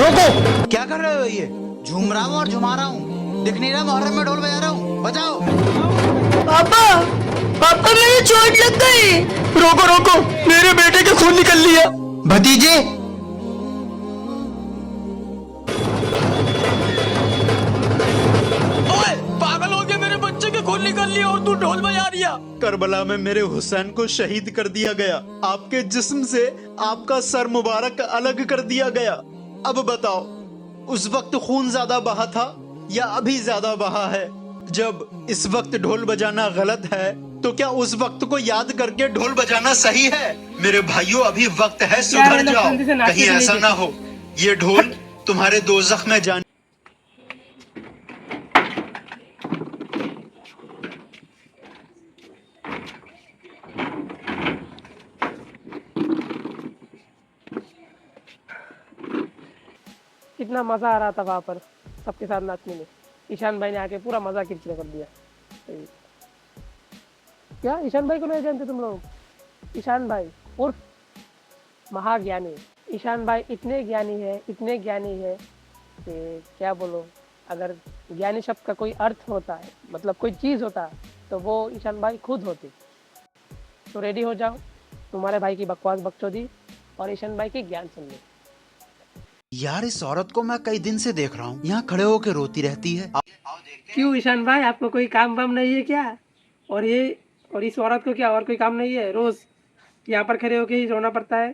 रोको। क्या कर रहे हो? ये झूम रहा हूँ और झुमा रहा हूँ, दिख नहीं रहा मुहर्रम में ढोल बजा रहा हूँ, बजाओ। पापा, पापा मेरे चोट लग गई। रोको रोको, मेरे बेटे के खून निकल लिया। भतीजे, ओए पागल हो गया, मेरे बच्चे के खून निकल लिया और तू ढोल बजा रही है। करबला में मेरे हुसैन को शहीद कर दिया गया, आपके जिस्म से आपका सर मुबारक अलग कर दिया गया। अब बताओ, उस वक्त खून ज्यादा बहा था या अभी ज्यादा बहा है? जब इस वक्त ढोल बजाना गलत है तो क्या उस वक्त को याद करके ढोल बजाना सही है? मेरे भाइयों, अभी वक्त है, सुधर जाओ, कहीं ऐसा ना हो ये ढोल तुम्हारे दोज़ख में जाने। कितना मजा आ रहा था वहाँ पर सबके साथ नाचने में। ईशान भाई ने आके पूरा मजा किरकिरा कर दिया। क्या ईशान भाई को नहीं जानते तुम लोग? ईशान भाई उर्फ महाज्ञानी। ईशान भाई इतने ज्ञानी है, इतने ज्ञानी है कि क्या बोलो। अगर ज्ञानी शब्द का कोई अर्थ होता है, मतलब कोई चीज़ होता, तो वो ईशान भाई खुद होते। तो रेडी हो जाओ, तुम्हारे भाई की बकवास बकचोदी और ईशान भाई की ज्ञान सुनने। यार इस औरत को मैं कई दिन से देख रहा हूँ, यहाँ खड़े होकर रोती रहती है। क्यों ईशान भाई, आपको कोई काम वाम नहीं है क्या? और इस औरत को क्या और कोई काम नहीं है? रोज यहाँ पर खड़े होके ही रोना पड़ता है।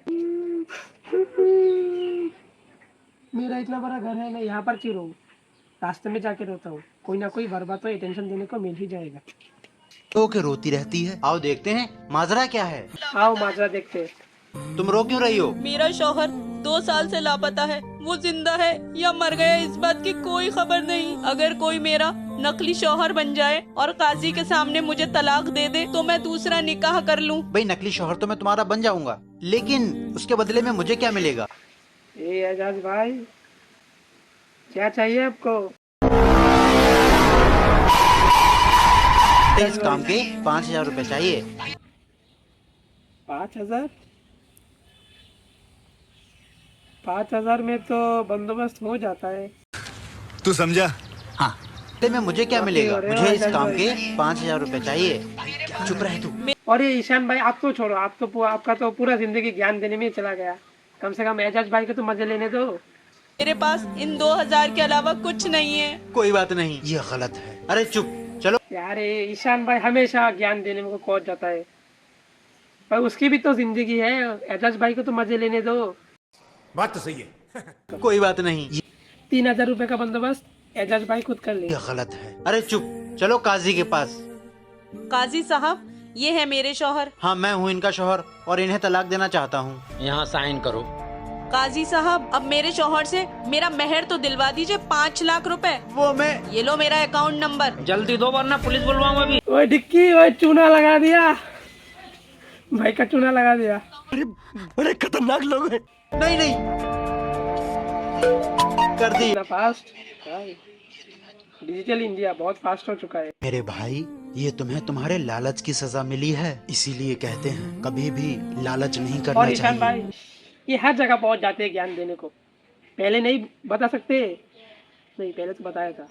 मेरा इतना बड़ा घर है, मैं यहाँ पर क्यों रोऊं? रास्ते में जाके रोता हूँ, कोई ना कोई बर्बाद तो टेंशन देने को मिल ही जाएगा। होके रोती रहती है। आओ देखते हैं माजरा क्या है। आओ माजरा देखते हैं। तुम रो क्यों रही हो? मेरा शौहर 2 साल से लापता है, वो जिंदा है या मर गया इस बात की कोई खबर नहीं। अगर कोई मेरा नकली शौहर बन जाए और काजी के सामने मुझे तलाक दे दे तो मैं दूसरा निकाह कर लूं। भाई नकली शौहर तो मैं तुम्हारा बन जाऊंगा, लेकिन उसके बदले में मुझे क्या मिलेगा? ए एजाज भाई, क्या चाहिए आपको? इस काम के 5,000 रुपए चाहिए। 5,000? 5,000 में तो बंदोबस्त हो जाता है। तू समझा? हाँ, बदले में मुझे क्या मिलेगा? अरे मुझे इस आजाद काम भाई। के 5,000 रुपए चाहिए। चुप रहे तू। और ये ईशान भाई, आप तो छोड़ो, आपका तो पूरा जिंदगी ज्ञान देने में चला गया। कम से कम एजाज भाई को तो मजे लेने दो। मेरे पास इन 2,000 के अलावा कुछ नहीं है। कोई बात नहीं, ये गलत है। अरे चुप, चलो। यार ये ईशान भाई हमेशा ज्ञान देने में पहुंच जाता है, पर उसकी भी तो जिंदगी है। एजाज भाई को तो मजे लेने दो। बात तो सही है। कोई बात नहीं, 3,000 रुपए का बंदोबस्त एजाज भाई खुद कर ले। ये गलत है। अरे चुप, चलो काजी के पास। काजी साहब, ये है मेरे शौहर। हाँ, मैं हूँ इनका शौहर और इन्हें तलाक देना चाहता हूँ। यहाँ साइन करो। काजी साहब, अब मेरे शौहर से मेरा मेहर तो दिलवा दीजिए, 5 लाख रुपए। वो मैं ये लो मेरा अकाउंट नंबर। जल्दी दो वरना पुलिस बुलवाऊंगा अभी। ओए डिक्की, ओए चूना लगा दिया भाई का, चूना लगा दिया। बड़े खतरनाक लोग हैं। नहीं नहीं कर दी। इतना फास्ट, डिजिटल इंडिया बहुत फास्ट हो चुका है। मेरे भाई, ये तुम्हें तुम्हारे लालच की सजा मिली है, इसीलिए कहते हैं कभी भी लालच नहीं करना और ईशान चाहिए। भाई ये हर जगह पहुंच जाते हैं ज्ञान देने को। पहले नहीं बता सकते? नहीं, पहले तो बताया था,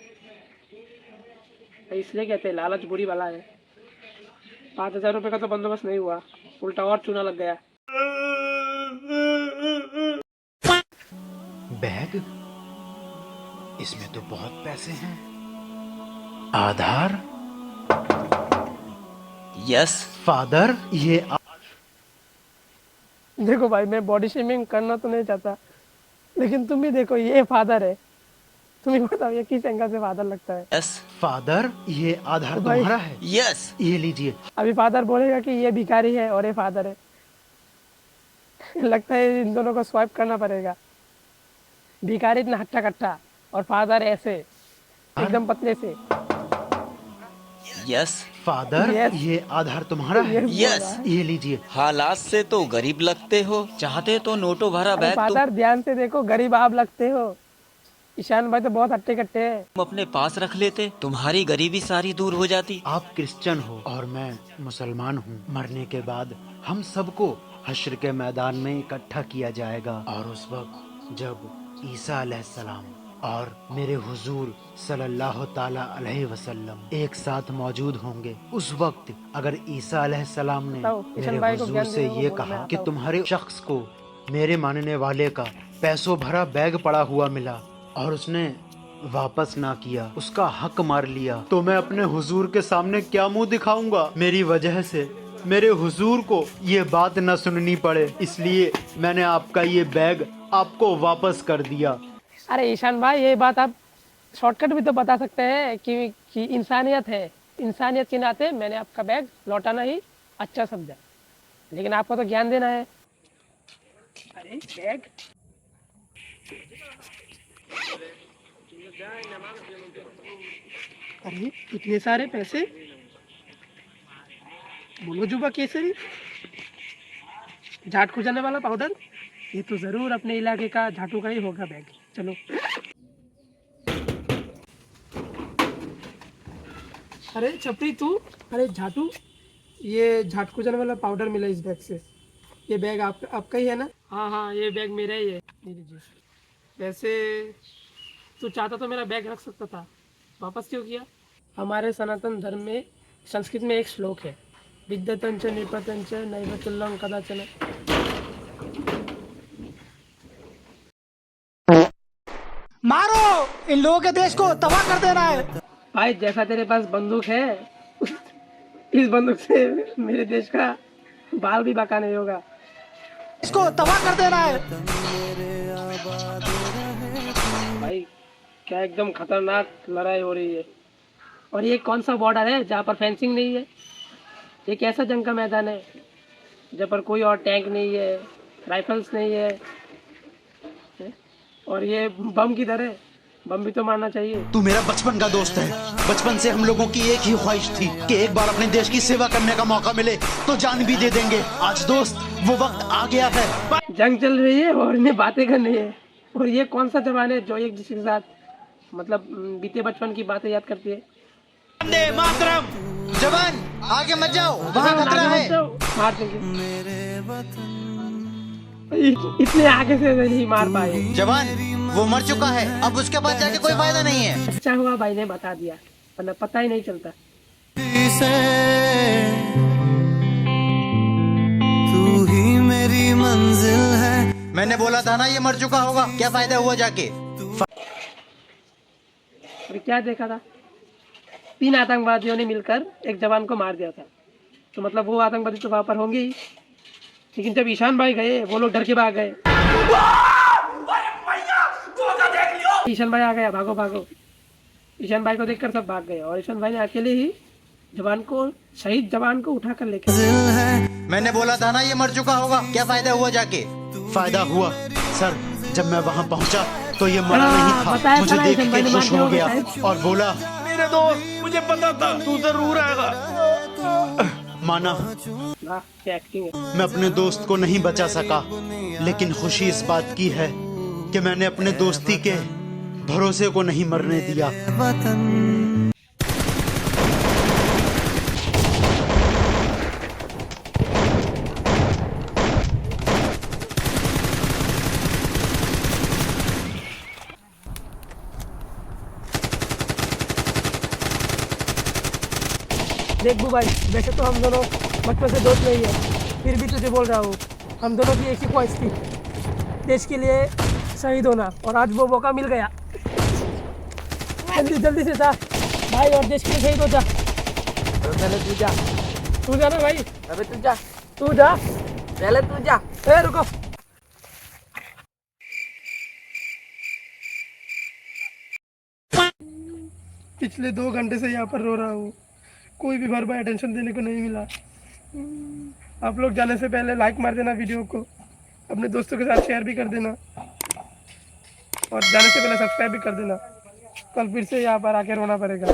इसलिए कहते हैं लालच बुरी वाला है। 5,000 रुपए का तो बंदोबस्त नहीं हुआ, उल्टा और चूना लग गया। बैग, इसमें तो बहुत पैसे हैं। आधार, यस फादर, ये देखो भाई, मैं बॉडी शेमिंग करना तो नहीं चाहता, लेकिन तुम भी देखो, ये फादर है। तुम ही बताओ ये किस एंगल से फादर लगता है? यस फादर, ये आधार तो भाई- तुम्हारा है। यस। ये लीजिए। अभी फादर बोलेगा कि ये भिखारी है और ये फादर है। लगता है इन दोनों को स्वाइप करना पड़ेगा। भिखारी इतना हट्टा कट्टा और फादर ऐसे एकदम पतले से। यस। Father, Yes. ये आधार तुम्हारा है। यस। ये लीजिए। हालात से तो गरीब लगते हो, चाहते तो नोटो भरा बैग फादर ध्यान से देखो, गरीब आप लगते हो। ईशान भाई तो बहुत हट्टे कट्टे हैं। तुम अपने पास रख लेते, तुम्हारी गरीबी सारी दूर हो जाती। आप क्रिश्चियन हो और मैं मुसलमान हूँ। मरने के बाद हम सबको हश्र के मैदान में इकट्ठा किया जाएगा, और उस वक्त जब ईसा अलैहिस्सलाम और मेरे हुजूर सल्लल्लाहु ताला अलैहि वसल्लम एक साथ मौजूद होंगे, उस वक्त अगर ईसा अलैहिस्सलाम ने बताओ, मेरे किशन भाई को हुजूर ज्ञान से देने को ये बोलो, मैं कहा आता कि हूँ। तुम्हारे शख्स को मेरे मानने वाले का पैसों भरा बैग पड़ा हुआ मिला और उसने वापस ना किया, उसका हक मार लिया, तो मैं अपने हुजूर के सामने क्या मुंह दिखाऊंगा? मेरी वजह से मेरे हुजूर को ये बात न सुननी पड़े, इसलिए मैंने आपका ये बैग आपको वापस कर दिया। अरे ईशान भाई, ये बात आप शॉर्टकट भी तो बता सकते हैं कि इंसानियत है, इंसानियत के नाते मैंने आपका बैग लौटाना ही अच्छा समझा, लेकिन आपको तो ज्ञान देना है। अरे बैग, अरे इतने सारे पैसे, बोलो जुबा केसरी, झाट खुजाने वाला पाउडर, ये तो जरूर अपने इलाके का झाटू का ही होगा बैग। चलो। अरे छपरी तू, अरे झाटू, ये झाट खुजाने वाला पाउडर मिला इस बैग से। ये बैग आपका ही है ना? हाँ हाँ, ये बैग मेरा ही है। ये लीजिए। वैसे तू चाहता तो मेरा बैग रख सकता था, वापस क्यों किया? हमारे सनातन धर्म में संस्कृत में एक श्लोक है, विद्यतं च निपतं च नैव तुल्यं कदाचन। मारो, इन लोगों के देश को तबाह कर देना है। भाई जैसा तेरे पास बंदूक है, इस बंदूक से मेरे देश का बाल भी बाका नहीं होगा। इसको तबाह कर देना है। भाई क्या एकदम खतरनाक लड़ाई हो रही है। और ये कौन सा बॉर्डर है जहाँ पर फेंसिंग नहीं है? ये कैसा जंग का मैदान है जहाँ पर कोई और टैंक नहीं है, राइफल्स नहीं है? और ये बम किधर है? बम भी तो मारना चाहिए। तू मेरा बचपन का दोस्त है, बचपन से हम लोगों की एक ही ख्वाहिश थी कि एक बार अपने देश की सेवा करने का मौका मिले तो जान भी दे देंगे। आज दोस्त वो वक्त आ गया है। जंग चल रही है और इन्हें बातें करनी है, और ये कौन सा जवान है जो एक दूसरे के साथ मतलब बीते बचपन की बातें याद करती है? वंदे मातरम। जवान आगे मत जाओ, वहाँ खतरा है। मार देंगे। इतने आगे से नहीं मार पाए। जवान वो मर चुका है, अब उसके पास जाके कोई फायदा नहीं है। अच्छा हुआ भाई ने बता दिया, वरना पता ही नहीं चलता। तू ही मेरी मंजिल है। मैंने बोला था ना ये मर चुका होगा, क्या फायदा हुआ जाके? और क्या देखा था? 3 आतंकवादियों ने मिलकर एक जवान को मार दिया था, तो मतलब वो आतंकवादी तो वहां पर होंगे ही। लेकिन जब ईशान भाई गए, वो लोग डर के भाग गए। ईशान भाई आ गया, भागो भागो। ईशान भाई को देखकर सब भाग गए, और ईशान भाई ने अकेले ही जवान को, शहीद जवान को उठाकर लेकर। मैंने बोला था ना ये मर चुका होगा, क्या फायदा हुआ जाके? फायदा हुआ सर, जब मैं वहाँ पहुँचा तो ये मरा नहीं था, बताया मुझे था देख ईशान भाई के ने खुश मार हो दिया गया होगा और बोला मेरे दोस्त, मुझे पता था तू जरूर आएगा। माना वाह, क्या एक्टिंग है। मैं अपने दोस्त को नहीं बचा सका, लेकिन खुशी इस बात की है कि मैंने अपने दोस्ती के भरोसे को नहीं मरने दिया। वतन देख बू भाई, वैसे तो हम दोनों बचपन से दोस्त नहीं है, फिर भी तुझे बोल रहा हूँ, हम दोनों की एक ही ख्वाहिश थी, देश के लिए शहीद होना, और आज वो मौका मिल गया। जल्दी जल्दी से जा भाई, और देश के लिए शहीद हो जा। पहले तू जा, तू जा ना भाई, अबे तू जा, तू जा। पहले तू जा। ए रुको, पिछले 2 घंटे से यहाँ पर रो रहा हूँ, कोई भी भरपाई अटेंशन देने को नहीं मिला। आप लोग जाने से पहले लाइक मार देना वीडियो को, अपने दोस्तों के साथ शेयर भी कर देना, और जाने से पहले सब्सक्राइब भी कर देना। कल फिर से यहाँ पर आके रोना पड़ेगा।